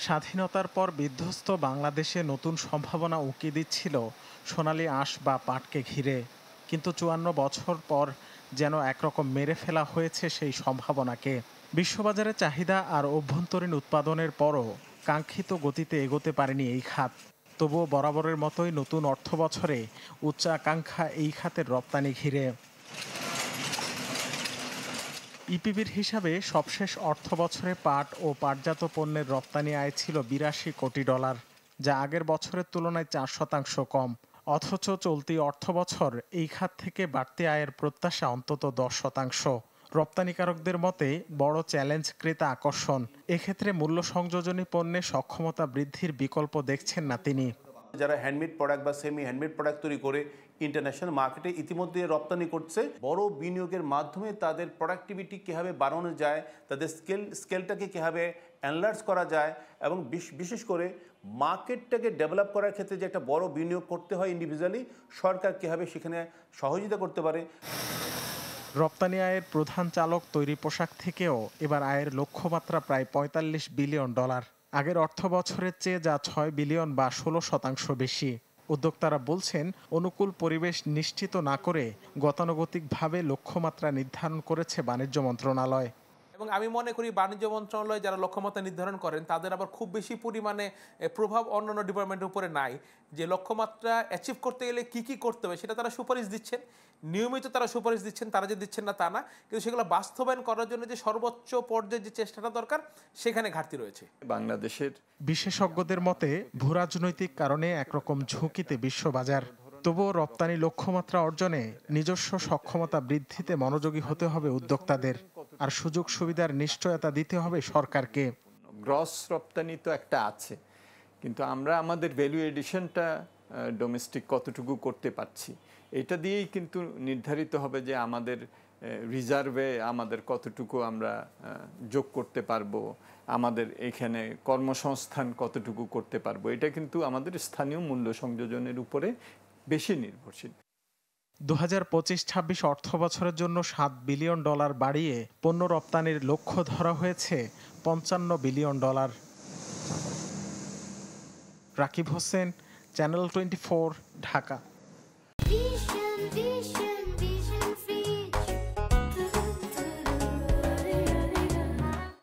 স্বাধীনতার পর বিধ্বস্ত বাংলাদেশে নতুন সম্ভাবনা উঁকি দিচ্ছিল সোনালী আঁশ বা পাটকে ঘিরে। কিন্তু ৫৪ বছর পর যেন একরকম মেরে ফেলা হয়েছে সেই সম্ভাবনাকে। বিশ্ববাজারে চাহিদা আর অভ্যন্তরীণ উৎপাদনের পরও কাঙ্ক্ষিত গতিতে এগোতে পারেনি এই খাত। তবুও বরাবরের মতোই নতুন অর্থবছরে উচ্চাকাঙ্ক্ষা এই খাতের রপ্তানি ঘিরে। ইপিবির হিসাবে সবশেষ অর্থবছরে পাট ও পাটজাত পণ্যের রপ্তানি আয় ছিল $৮২ কোটি, যা আগের বছরের তুলনায় ৪% কম। অথচ চলতি অর্থবছর এই খাত থেকে বাড়তি আয়ের প্রত্যাশা অন্তত 10%। রপ্তানিকারকদের মতে বড় চ্যালেঞ্জ ক্রেতা আকর্ষণ। এক্ষেত্রে মূল্য সংযোজনী পণ্যে সক্ষমতা বৃদ্ধির বিকল্প দেখছেন না তিনি। যারা হ্যান্ডমেড প্রোডাক্ট বা সেমি হ্যান্ডমেড প্রোডাক্ট তৈরি করে ইন্টারন্যাশনাল মার্কেটে ইতিমধ্যে রপ্তানি করছে, বড় বিনিয়োগের মাধ্যমে তাদের প্রোডাক্টিভিটি কীভাবে বাড়ানো যায়, তাদের স্কেলটাকে কীভাবে এনলার্জ করা যায় এবং বিশেষ করে মার্কেটটাকে ডেভেলপ করার ক্ষেত্রে যে একটা বড় বিনিয়োগ করতে হয় ইন্ডিভিজুয়ালি, সরকার কীভাবে সেখানে সহযোগিতা করতে পারে। রপ্তানি আয়ের প্রধান চালক তৈরি পোশাক থেকেও এবার আয়ের লক্ষ্যমাত্রা প্রায় $৪৫ বিলিয়ন। আগের অর্থ বছরের চেয়ে যা ৬ বিলিয়ন বা ১৬% বেশি। উদ্যোক্তারা বলছেন, অনুকূল পরিবেশ নিশ্চিত না করে গতানুগতিকভাবে লক্ষ্যমাত্রা নির্ধারণ করেছে বাণিজ্য মন্ত্রণালয়। এবং আমি মনে করি বাণিজ্য মন্ত্রণালয় যারা লক্ষ্যমাত্রা নির্ধারণ করেন তাদের আবার খুব বেশি পরিমাণে প্রভাব অন্যান্য ডিপার্টমেন্টের উপরে নাই। যে লক্ষ্যমাত্রা অ্যাচিভ করতে গেলে কি কি করতে হবে সেটা তারা সুপারিশ দিচ্ছেন, নিয়মিত তারা সুপারিশ দিচ্ছেন, তারা যে দিচ্ছেন না তা না, কিন্তু সেগুলো বাস্তবায়ন করার জন্য যে সর্বোচ্চ পর্যায়ে যে চেষ্টাটা দরকার সেখানে ঘাটতি রয়েছে। বাংলাদেশের বিশেষজ্ঞদের মতে ভূরাজনৈতিক কারণে একরকম ঝুঁকিতে বিশ্ববাজার। তবুও রপ্তানি লক্ষ্যমাত্রা অর্জনে নিজস্ব সক্ষমতা বৃদ্ধিতে মনোযোগী হতে হবে উদ্যোক্তাদের, আর সুযোগ সুবিধার নিশ্চয়তা দিতে হবে সরকারকে। গ্রস রপ্তানি তো একটা আছে, কিন্তু আমরা আমাদের ভ্যালু এডিশনটা ডোমেস্টিক কতটুকু করতে পারছি এটা দিয়েই কিন্তু নির্ধারিত হবে যে আমাদের রিজার্ভে আমাদের কতটুকু আমরা যোগ করতে পারবো, আমাদের এখানে কর্মসংস্থান কতটুকু করতে পারবো। এটা কিন্তু আমাদের স্থানীয় মূল্য সংযোজনের উপরে বেশি নির্ভরশীল। ২০২৫-২৬ অর্থবছরের জন্য $৭ বিলিয়ন বাড়িয়ে পণ্য রপ্তানির লক্ষ্য ধরা হয়েছে $৫৫ বিলিয়ন। রাকিব হোসেন, চ্যানেল 24, ঢাকা।